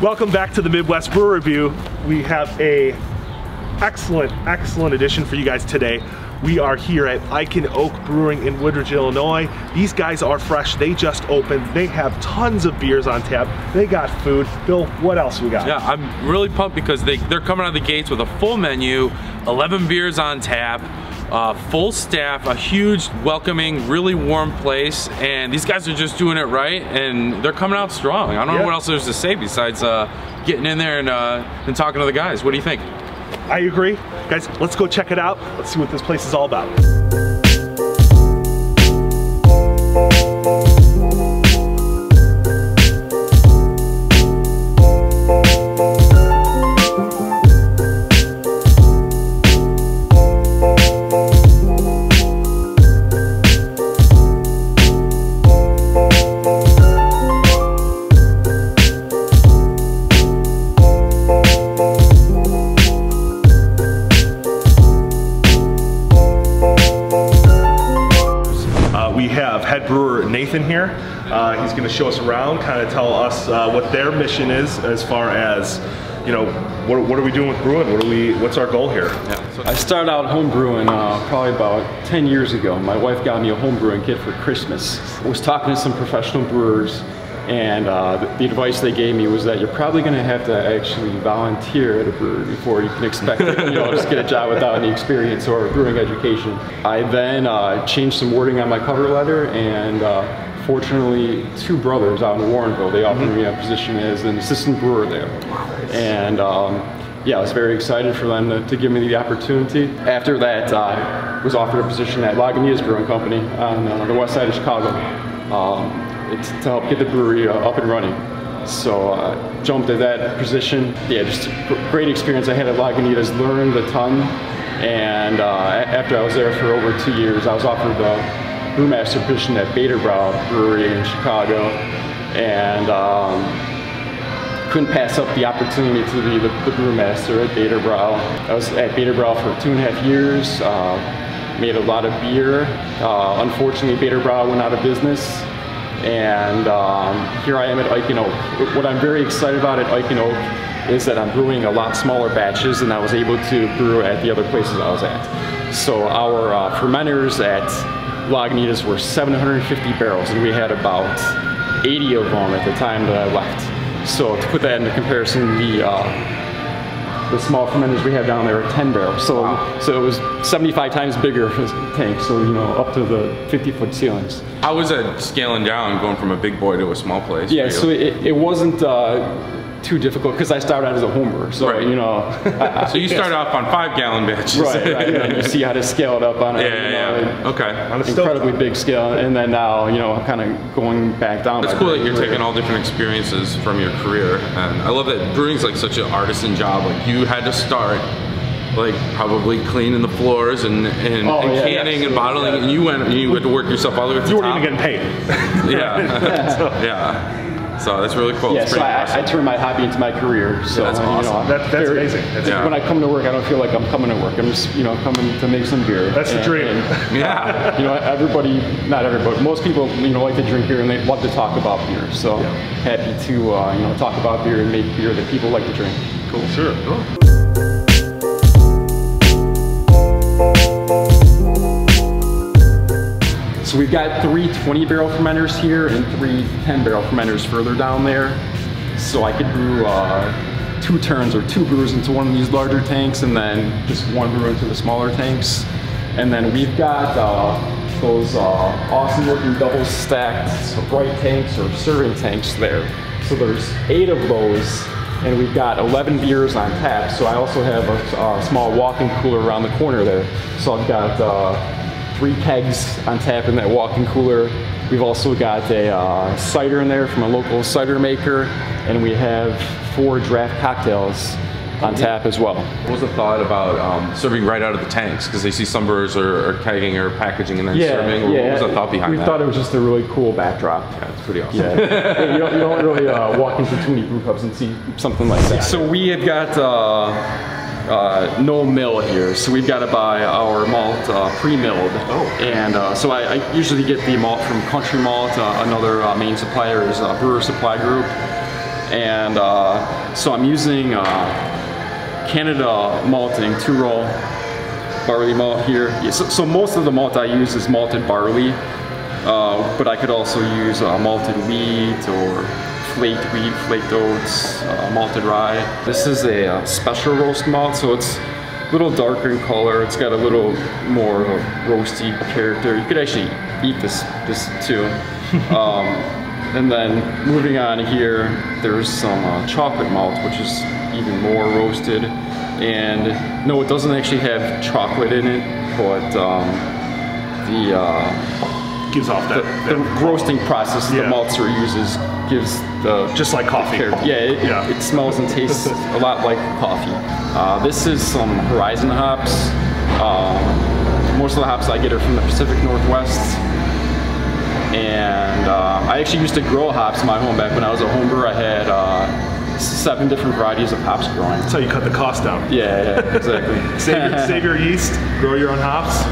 Welcome back to the Midwest Brew Review. We have a excellent edition for you guys today. We are here at Ike Oak Brewing in Woodridge, Illinois. These guys are fresh. They just opened. They have tons of beers on tap. They got food. Bill, what else we got? Yeah, I'm really pumped because they're coming out of the gates with a full menu, 11 beers on tap, full staff, a huge, welcoming, really warm place, and these guys are just doing it right, and they're coming out strong. I don't know what else there's to say besides getting in there and talking to the guys. What do you think? I agree. Guys, let's go check it out. Let's see what this place is all about. Head brewer Nathan here. He's going to show us around, kind of tell us what their mission is as far as, you know, what are we doing with brewing? What's our goal here? Yeah. I started out home brewing probably about 10 years ago. My wife got me a home brewing kit for Christmas. I was talking to some professional brewers, and the advice they gave me was that you're probably going to have to actually volunteer at a brewery before you can expect to, just get a job without any experience or brewing education. I then changed some wording on my cover letter, and fortunately, two brothers out in Warrenville, they offered me a position as an assistant brewer there. And yeah, I was very excited for them to give me the opportunity. After that, I was offered a position at Lagunitas Brewing Company on the west side of Chicago. It's to help get the brewery up and running. So jumped at that position. Yeah, just a great experience I had at Lagunitas, learned a ton. And after I was there for over 2 years, I was offered the Brewmaster position at Brew Brewery in Chicago. And couldn't pass up the opportunity to be the Brewmaster at Brew. I was at Brew for 2.5 years, made a lot of beer. Unfortunately, Brew went out of business. And here I am at Ike Oak. What I'm very excited about at Ike Oak is that I'm brewing a lot smaller batches than I was able to brew at the other places I was at. So our fermenters at Lagunitas were 750 barrels, and we had about 80 of them at the time that I left. So to put that into comparison, the small fermenters we have down there are 10 barrels. So, so it was 75 times bigger tank, so up to the 50-foot ceilings. How was it scaling down, going from a big boy to a small place? Yeah, so it wasn't too difficult because I started out as a home brewer. So, right. So you started off on 5-gallon batches. Right. You see how to scale it up on on an incredibly big scale, and then now, I'm kind of going back down. It's cool that you're taking all different experiences from your career, and I love that brewing's like such an artisan job. Like you had to start like probably cleaning the floors and canning and bottling, and you had to work yourself all the way to the top. You weren't even getting paid. Yeah. So that's really cool. Yeah, so I turned my hobby into my career. So that's awesome. That's amazing. When I come to work, I don't feel like I'm coming to work. I'm just coming to make some beer. That's the dream. Everybody, not everybody, most people like to drink beer and they love to talk about beer. So happy to talk about beer and make beer that people like to drink. Cool. Sure. Cool. So we've got 3 20-barrel fermenters here and 3 10-barrel fermenters further down there. So I could brew 2 turns or 2 brewers into one of these larger tanks, and then just 1 brewer into the smaller tanks. And then we've got those awesome looking double stacked bright tanks or serving tanks there. So there's 8 of those, and we've got 11 beers on tap. So I also have a small walk-in cooler around the corner there. So I've got 3 kegs on tap in that walk-in cooler. We've also got a cider in there from a local cider maker, and we have 4 draft cocktails on tap as well. What was the thought about serving right out of the tanks? Because they see some brewers are kegging or packaging and then serving. What was the thought behind that? We thought it was just a really cool backdrop. Yeah, it's pretty awesome. Yeah. you don't really walk into too many brew pubs and see something like that. So we have got no mill here, so we've got to buy our malt pre-milled. And so I usually get the malt from Country Malt. Another main supplier is Brewer Supply Group. And so I'm using Canada malting, 2-row barley malt here. Yeah, so most of the malt I use is malted barley, but I could also use malted wheat or flaked wheat, flaked oats, malted rye. This is a special roast malt, so it's a little darker in color. It's got a little more of a roasty character. You could actually eat this too. And then moving on here, there's some chocolate malt, which is even more roasted. And no, it doesn't actually have chocolate in it, but gives off the roasting process the maltster uses gives the just like coffee. It smells and tastes a lot like coffee. This is some Horizon hops. Most of the hops I get are from the Pacific Northwest. And I actually used to grow hops in my home back when I was a home brewer. I had 7 different varieties of hops growing. That's how you cut the cost down. Yeah, exactly. save your yeast, grow your own hops.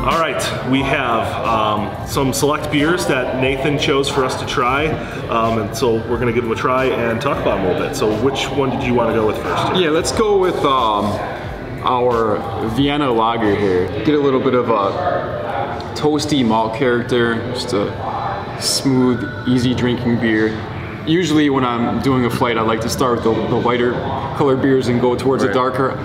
All right, we have some select beers that Nathan chose for us to try, and so we're gonna give them a try and talk about them a little bit. So which one did you want to go with first? Yeah, let's go with our Vienna lager here. Get a little bit of a toasty malt character, just a smooth, easy drinking beer. Usually when I'm doing a flight, I like to start with the lighter colored beers and go towards the darker.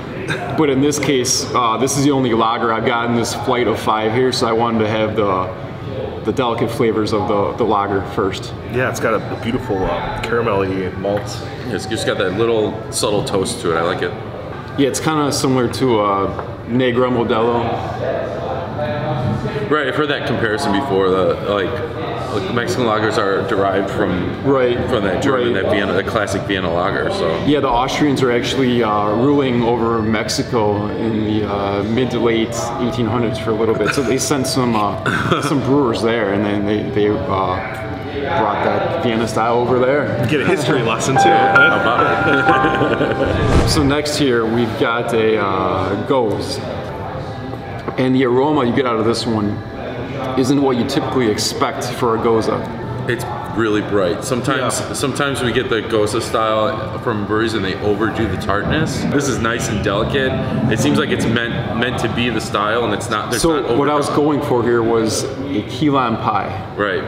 But in this case, this is the only lager I've got in this flight of 5 here, so I wanted to have the delicate flavors of the lager first. Yeah, it's got a beautiful caramelly malt. Yeah, it's just got that little subtle toast to it. I like it. Yeah, it's kind of similar to Negra Modelo. Right, I've heard that comparison before. Like Mexican lagers are derived from that German, that Vienna, that classic Vienna lager. So yeah, the Austrians are actually ruling over Mexico in the mid to late 1800s for a little bit. So they sent some brewers there, and then they brought that Vienna style over there. Get a history lesson too. How about it? So next here we've got a Gose, and the aroma you get out of this one isn't what you typically expect for a Gose. It's really bright. Sometimes we get the Gose style from breweries and they overdo the tartness. This is nice and delicate. It seems like it's meant to be the style, and it's not. So what I was going for here was a key lime pie. Right.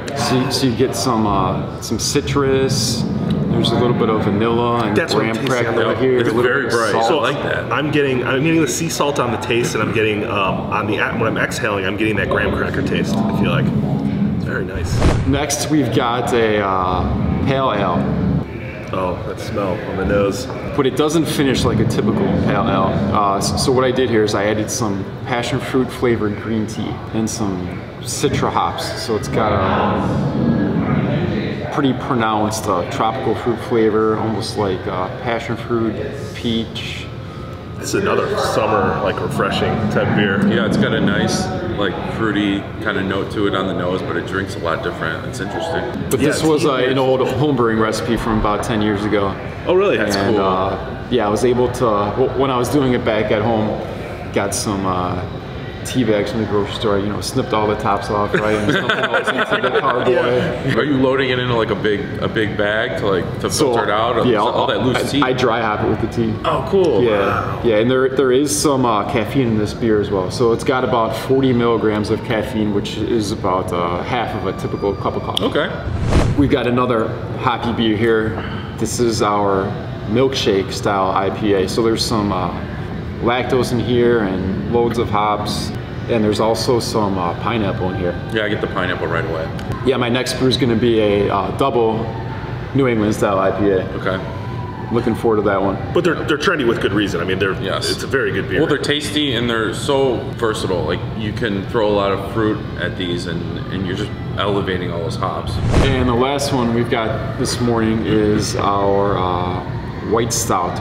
So you get some citrus. There's a little bit of vanilla and graham cracker right here. It's very bright. So I like that. I'm getting the sea salt on the taste, and I'm getting when I'm exhaling, I'm getting that graham cracker taste. I feel like it's very nice. Next, we've got a pale ale. Oh, that smell on the nose. But it doesn't finish like a typical pale ale. So what I did here is I added some passion fruit flavored green tea and some citra hops. So it's got a pretty pronounced tropical fruit flavor, almost like passion fruit, peach. This is another summer, like, refreshing type beer. Yeah, it's got a nice, like, fruity kind of note to it on the nose, but it drinks a lot different. It's interesting. But this was an old homebrewing recipe from about 10 years ago. Oh, really? That's cool. Yeah, I was able to, when I was doing it back at home, got some tea bags from the grocery store, snipped all the tops off, right, and stuffed it all into the carboy. Yeah. Are you loading it into like a big bag to filter it out? Yeah, all that loose tea? I dry hop it with the tea. Oh, cool. Yeah, wow. Yeah, and there is some caffeine in this beer as well. So it's got about 40 milligrams of caffeine, which is about half of a typical cup of coffee. Okay. We've got another hoppy beer here. This is our milkshake style IPA. So there's some lactose in here and loads of hops, and there's also some pineapple in here. Yeah, I get the pineapple right away. Yeah, my next brew is going to be a double New England style IPA. Okay. Looking forward to that one. But they're trendy with good reason. I mean, it's a very good beer. Well, they're tasty and they're so versatile. Like, you can throw a lot of fruit at these and you're just elevating all those hops. And the last one we've got this morning is our white stout,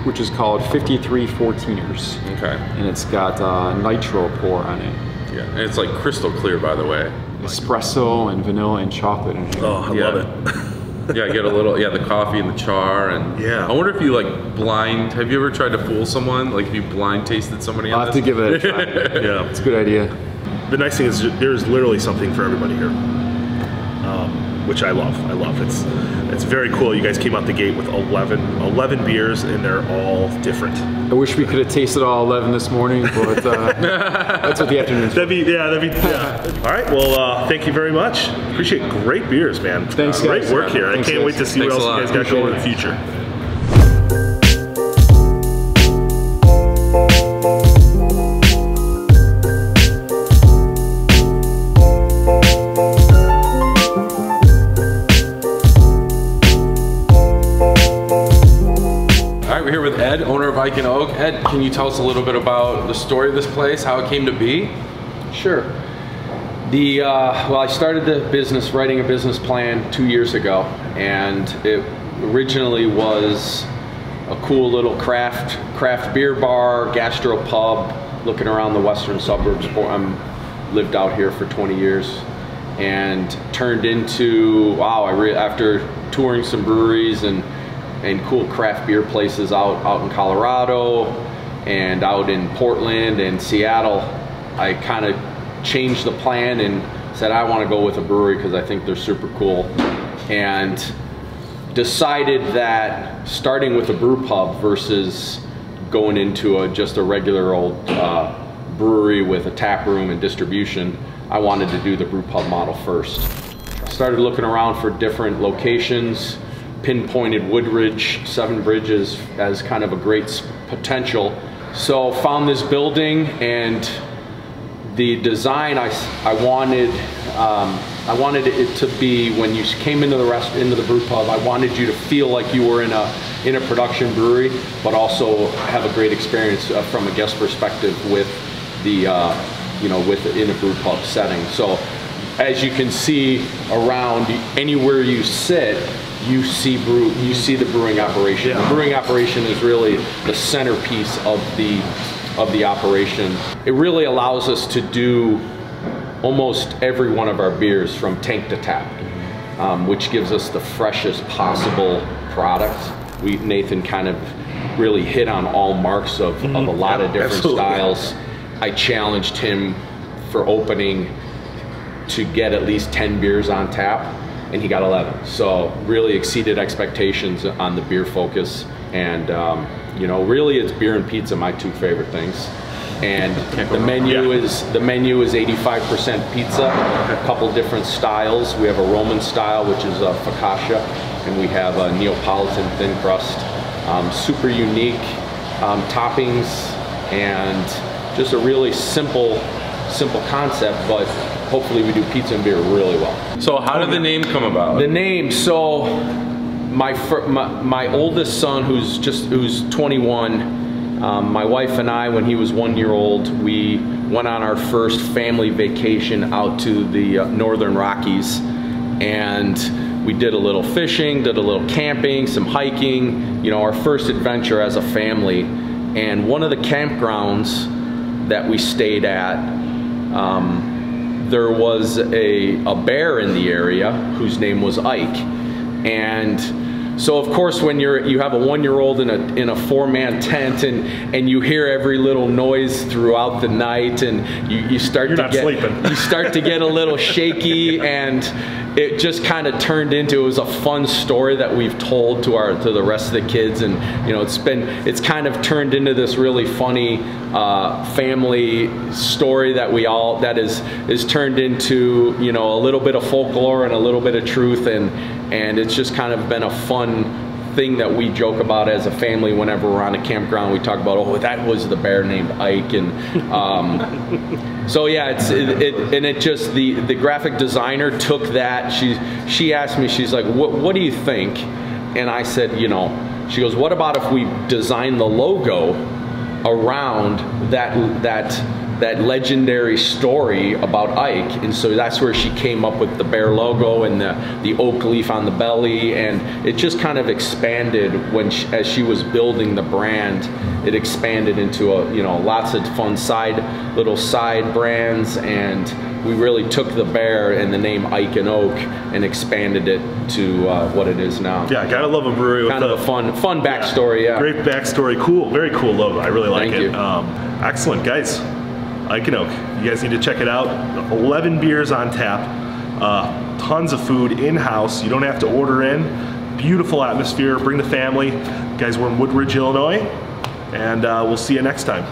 which is called 53 14ers. Okay. And it's got nitro pour on it. Yeah, and it's like crystal clear, by the way. Espresso and vanilla and chocolate in here. Oh, I love it. Yeah, get a little, yeah, the coffee and the char, and yeah. I wonder if you like blind, have you ever tried to fool someone? Like if you blind tasted somebody I'll on have this? to give it a try. Yeah. It's a good idea. The nice thing is there's literally something for everybody here, which I love. It's very cool. You guys came out the gate with 11 beers, and they're all different. I wish we could have tasted all 11 this morning, but that's what the afternoon's for. That'd be. All right, well, thank you very much. Appreciate great beers, man. Thanks, guys. Great work here. Thanks, I can't wait to see what Thanks else a you lot. guys got going in the Appreciate future. We're here with Ed, owner of Ike Oak. Ed, can you tell us a little bit about the story of this place, how it came to be? Sure. Well, I started the business writing a business plan 2 years ago, and it originally was a cool little craft beer bar, gastro pub, looking around the western suburbs. I'm lived out here for 20 years, and turned into, wow, after touring some breweries and cool craft beer places out in Colorado and out in Portland and Seattle, I kind of changed the plan and said I want to go with a brewery because I think they're super cool, and decided that starting with a brew pub versus going into just a regular old brewery with a tap room and distribution, I wanted to do the brew pub model first. Started looking around for different locations, pinpointed Woodridge, Seven Bridges as kind of a great potential. So found this building, and the design I wanted it to be, when you came into the brew pub, I wanted you to feel like you were in a production brewery, but also have a great experience from a guest perspective with the in a brew pub setting. So as you can see around, anywhere you sit, you see the brewing operation. Yeah. The brewing operation is really the centerpiece of the operation. It really allows us to do almost every one of our beers from tank to tap, which gives us the freshest possible product. Nathan kind of really hit on all marks of a lot of different styles. I challenged him for opening to get at least 10 beers on tap, and he got 11. So really exceeded expectations on the beer focus. And really it's beer and pizza, my two favorite things. And the menu is 85% pizza, a couple different styles. We have a Roman style, which is a focaccia, and we have a Neapolitan thin crust. Super unique toppings, and just a really simple concept, but hopefully we do pizza and beer really well. So how did the name come about? The name, so my oldest son, who's 21, my wife and I, when he was 1 year old, we went on our first family vacation out to the Northern Rockies, and we did a little fishing, did a little camping, some hiking, our first adventure as a family. And one of the campgrounds that we stayed at, there was a bear in the area whose name was Ike. And so of course when you have a 1 year old in a 4-man tent, and you hear every little noise throughout the night, and you start to get a little shaky, and it just kind of turned into, it was a fun story that we've told to the rest of the kids, and it's kind of turned into this really funny family story that is turned into a little bit of folklore and a little bit of truth, and it's just kind of been a fun thing that we joke about as a family whenever we're on a campground. We talk about, oh, that was the bear named Ike, and so yeah, the graphic designer took that. She asked me, she's like, what do you think? And I said, she goes, what about if we design the logo around that that legendary story about Ike, and so that's where she came up with the bear logo and the oak leaf on the belly, and it just kind of expanded when as she was building the brand. It expanded into lots of fun little side brands, and we really took the bear and the name Ike and Oak and expanded it to what it is now. Yeah, gotta love a brewery with kind of a fun backstory. Yeah, great backstory. Cool, very cool logo. I really like Thank it. you. Excellent, guys. Ike and Oak. You guys need to check it out. 11 beers on tap. Tons of food in-house. You don't have to order in. Beautiful atmosphere. Bring the family. Guys, we're in Woodridge, Illinois, and we'll see you next time.